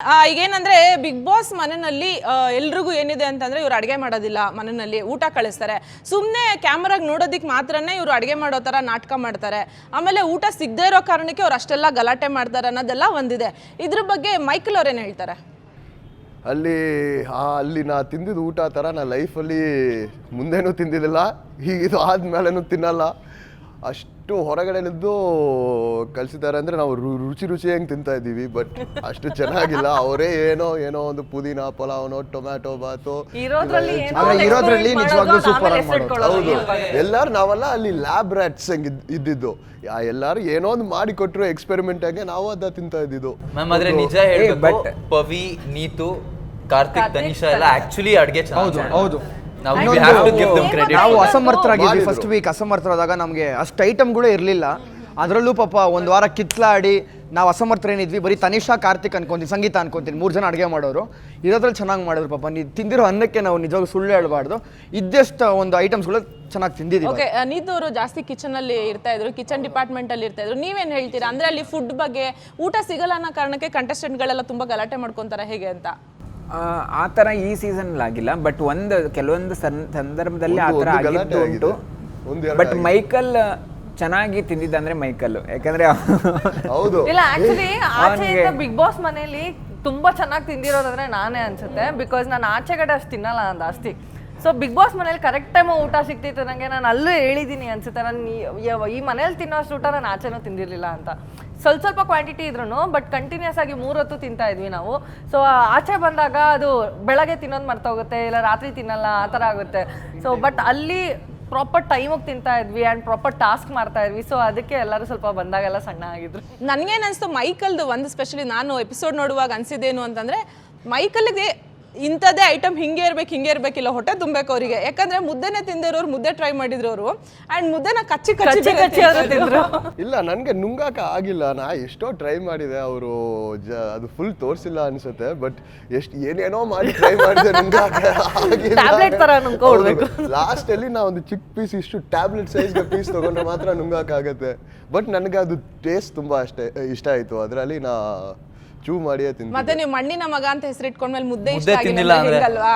ಈಗೇನಂದ್ರೆ big boss ಮನೆಯಲ್ಲಿ ಎಲ್ರಿಗೂ ಏನಿದೆ ಅಂತಂದ್ರೆ ಇವ್ರು ಅಡುಗೆ ಮಾಡೋದಿಲ್ಲ, ಮನೆಯಲ್ಲಿ ಊಟ ಕಳಿಸ್ತಾರೆ, ಸುಮ್ಮನೆ ಕ್ಯಾಮರಾಗ ನೋಡೋದಿಕ್ಕೆ ಮಾತ್ರನೇ ಇವರು ಅಡುಗೆ ಮಾಡೋ ಥರ ನಾಟಕ ಮಾಡ್ತಾರೆ. ಆಮೇಲೆ ಊಟ ಸಿಗದೇ ಇರೋ ಕಾರಣಕ್ಕೆ ಅವ್ರು ಅಷ್ಟೆಲ್ಲ ಗಲಾಟೆ ಮಾಡ್ತಾರೆ ಅನ್ನೋದೆಲ್ಲ ಒಂದಿದೆ. ಇದ್ರ ಬಗ್ಗೆ ಮೈಕಲ್ ಅವ್ರೇನು ಹೇಳ್ತಾರೆ? ಅಲ್ಲಿ ನಾ ತಿಂದಿದ್ದು ಊಟ ಥರ ನಾ ಲೈಫಲ್ಲಿ ಮುಂದೇನೂ ತಿಂದಿದ್ದಿಲ್ಲ, ಹೀಗಿದು ಆದ್ಮೇಲೆನೂ ತಿನ್ನಲ್ಲ. ಅಷ್ಟು ಹೊರಗಡೆಲಿದ್ದು ಕಲಿಸಿದ್ದಾರೆ ಅಂದರೆ ನಾವು ರುಚಿ ಹೆಂಗೆ ತಿಂತಾ ಇದ್ದೀವಿ, ಬಟ್ ಅಷ್ಟು ಚೆನ್ನಾಗಿಲ್ಲ. ಅವರೇ ಏನೋ ಒಂದು ಪುದೀನ ಪಲಾವ್ನೋ ಟೊಮ್ಯಾಟೊ ಬಾತು ಇರೋದ್ರಲ್ಲಿ ನಿಜವಾಗ್ಲೂ ಸೂಪರ್ ಆಗಿ ಮಾಡೋದು. ಹೌದು, ಎಲ್ಲರೂ ನಾವೆಲ್ಲ ಅಲ್ಲಿ ಲ್ಯಾಬ್ ರ್ಯಾಟ್ಸ್ ಹಂಗೆ ಇದ್ದಿದ್ದು. ಎಲ್ಲರೂ ಏನೋ ಒಂದು ಮಾಡಿ ಕೊಟ್ಟರು ಎಕ್ಸ್ಪೆರಿಮೆಂಟ್ ಆಗಿ ನಾವು ಅದ ತಿಂತಾ ಇದ್ದಿದ್ದು. ಮ್ಯಾಮ್ ಆದ್ರೆ ನಿಜ ಹೇಳ್ಬೇಕು, ಪವಿ, ನೀತು, ಕಾರ್ತಿಕ್, ತನಿಷಾ ಎಲ್ಲ ಆಕ್ಚುಲಿ ಅಡ್ಗೆ ಹೌದು. ನಾವು ಅಸಮರ್ಥರಾಗಿದ್ವಿ ಫಸ್ಟ್ ವೀಕ್. ಅಸಮರ್ಥರಾದಾಗ ನಮಗೆ ಅಷ್ಟು ಐಟಮ್ಗಳೇ ಇರಲಿಲ್ಲ. ಅದರಲ್ಲೂ ಪಾಪ ಒಂದು ವಾರ ಕಿತ್ಲಾಡಿ ನಾವು ಅಸಮರ್ಥರೇನಿದ್ವಿ. ಬರೀ ತನಿಷಾ, ಕಾರ್ತಿಕ್ ಅನ್ಕೊಂತೀನಿ, ಸಂಗೀತ ಅನ್ಕೊಂತೀನಿ, 3 ಜನ ಅಡುಗೆ ಮಾಡೋರು. ಇರೋದ್ರಲ್ಲಿ ಚೆನ್ನಾಗಿ ಮಾಡಿದ್ರು ಪಾಪ. ನೀವು ತಿಂದಿರೋ ಅನ್ನಕ್ಕೆ ನಾವು ನಿಜವಾಗ್ಲೂ ಸುಳ್ಳು ಹೇಳ್ಬಾರ್ದು. ಇದ್ದಷ್ಟು ಒಂದು ಐಟಮ್ಸ್ಗಳು ಚೆನ್ನಾಗಿ ತಿಂದಿದ್ದೀವಿ. ಓಕೆ, ನೀತವರು ಜಾಸ್ತಿ ಕಿಚನ್ ಅಲ್ಲಿ ಇರ್ತಾ ಇದ್ರು, ಕಿಚನ್ ಡಿಪಾರ್ಟ್ಮೆಂಟ್ ಅಲ್ಲಿ ಇರ್ತಾ ಇದ್ರು. ನೀವೇನು ಹೇಳ್ತೀರಾ? ಅಂದ್ರೆ ಅಲ್ಲಿ ಫುಡ್ ಬಗ್ಗೆ ಊಟ ಸಿಗಲ್ಲ ಅನ್ನೋ ಕಾರಣಕ್ಕೆ ಕಂಟೆಸ್ಟೆಂಟ್ಗಳೆಲ್ಲ ತುಂಬಾ ಗಲಾಟೆ ಮಾಡ್ಕೊಂತಾರೆ ಹೇಗೆ ಅಂತ? ಆ ಥರ ಈ ಸೀಸನ್ ಆಗಿಲ್ಲ, ಬಟ್ ಕೆಲವೊಂದು ಸಂದರ್ಭದಲ್ಲಿ ಆ ಥರ ಆಗಿದ್ದು ಉಂಟು. ಬಟ್ ಮೈಕಲ್ ಚೆನ್ನಾಗಿ ತಿಂದಿದ್ದಂದ್ರೆ ಮೈಕಲ್, ಯಾಕಂದ್ರೆ ಇಲ್ಲ ಆಕ್ಚುಲಿ ಆಚೆಯಿಂದ ಬಿಗ್ ಬಾಸ್ ಮನೇಲಿ ತುಂಬಾ ಚೆನ್ನಾಗಿ ತಿಂದಿರೋದಂದ್ರೆ ನಾನೇ ಅನ್ಸುತ್ತೆ. ಬಿಕಾಸ್ ನಾನು ಆಚೆ ಕಡೆ ಅಷ್ಟು ತಿನ್ನಲ್ಲ ಜಾಸ್ತಿ. ಸೊ ಬಿಗ್ ಬಾಸ್ ಮನೇಲಿ ಕರೆಕ್ಟ್ ಟೈಮ್ ಊಟ ಸಿಗ್ತಿತ್ತು ನನಗೆ. ನಾನು ಅಲ್ಲೂ ಹೇಳಿದ್ದೀನಿ ಅನ್ಸುತ್ತೆ, ನಾನು ಈ ಮನೇಲಿ ತಿನ್ನೋಷ್ಟು ಊಟ ನಾನು ಆಚೆನೂ ತಿಂದಿರಲಿಲ್ಲ ಅಂತ. ಸ್ವಲ್ಪ ಕ್ವಾಂಟಿಟಿ ಇದ್ರು ಬಟ್ ಕಂಟಿನ್ಯೂಸ್ ಆಗಿ 3 ಹೊತ್ತು ತಿಂತಾ ಇದ್ವಿ ನಾವು. ಸೊ ಆಚೆ ಬಂದಾಗ ಅದು ಬೆಳಗ್ಗೆ ತಿನ್ನೋದು ಮರ್ತೋಗುತ್ತೆ, ಇಲ್ಲ ರಾತ್ರಿ ತಿನ್ನಲ್ಲ, ಆ ಥರ ಆಗುತ್ತೆ. ಸೊ ಬಟ್ ಅಲ್ಲಿ ಪ್ರಾಪರ್ ಟೈಮಿಗೆ ತಿಂತಾ ಇದ್ವಿ ಆ್ಯಂಡ್ ಪ್ರಾಪರ್ ಟಾಸ್ಕ್ ಮಾಡ್ತಾ ಇದ್ವಿ. ಸೊ ಅದಕ್ಕೆ ಎಲ್ಲರೂ ಸ್ವಲ್ಪ ಬಂದಾಗೆಲ್ಲ ಸಣ್ಣ ಆಗಿದ್ರು. ನನಗೇನು ಅನಿಸ್ತು, ಮೈಕಲ್ದು ಒಂದು ಸ್ಪೆಷಲಿ ನಾನು ಎಪಿಸೋಡ್ ನೋಡುವಾಗ ಅನಿಸಿದ್ದೇನು ಅಂತಂದರೆ, ಮೈಕಲ್ಗೆ ಇಂಥದ್ದೇ ಐಟಮ್ ಹಿಂಗೆ ಇರಬೇಕಿಲ್ಲ, ಹೊಟ್ಟೆ ತುಂಬಬೇಕು ಅವರಿಗೆ. ಯಾಕಂದ್ರೆ ಮುದ್ದೆನೇ ತಿಂದಿರೋರು ಮುದ್ದೆ ಟ್ರೈ ಮಾಡಿದ್ರು ಅವರು, ಆ್ಯಂಡ್ ಮುದ್ದೆನ ಕಚ್ಚಿ ತಿಂದ್ರು. ಇಲ್ಲ, ನನಗೆ ನುಂಗಾಕ ಆಗಿಲ್ಲ. ನಾ ಎಷ್ಟೋ ಟ್ರೈ ಮಾಡಿದೆ, ಅವರು ಅದು ಫುಲ್ ತೋರಿಸಿಲ್ಲ ಅನ್ಸುತ್ತೆ. ಬಟ್ ಏನೇನೋ ಮಾಡಿ ಟ್ರೈ ಮಾಡಿದೆ, ನುಂಗಾಕ ಲಾಸ್ಟ್ ಅಲ್ಲಿ ನಾ ಒಂದು ಚಿಕ್ಕ ಪೀಸ್, ಇಷ್ಟು ಟ್ಯಾಬ್ಲೆಟ್ ಸೈಜ್ಗೆ ಪೀಸ್ ತಗೊಂಡ್ರೆ ಮಾತ್ರ ನುಂಗಾಕ ಆಗತ್ತೆ. ಬಟ್ ನನಗೆ ಅದು ಟೇಸ್ಟ್ ತುಂಬಾ ಇಷ್ಟ ಆಯ್ತು. ಅದರಲ್ಲಿ ನಾ ಚೂ ಮಾಡಿಯೇ ತಿಂತೀನಿ. ಮತ್ತೆ ನೀವು ಮಣ್ಣಿನ ಮಗ ಅಂತ ಹೆಸರಿಟ್ಕೊಂಡ್ಮೇಲೆ ಮುದ್ದೆ ಇಷ್ಟ ತಿನ್ನಿಲ್ಲ ಆಗಿಲ್ಲ ಅಲ್ವಾ?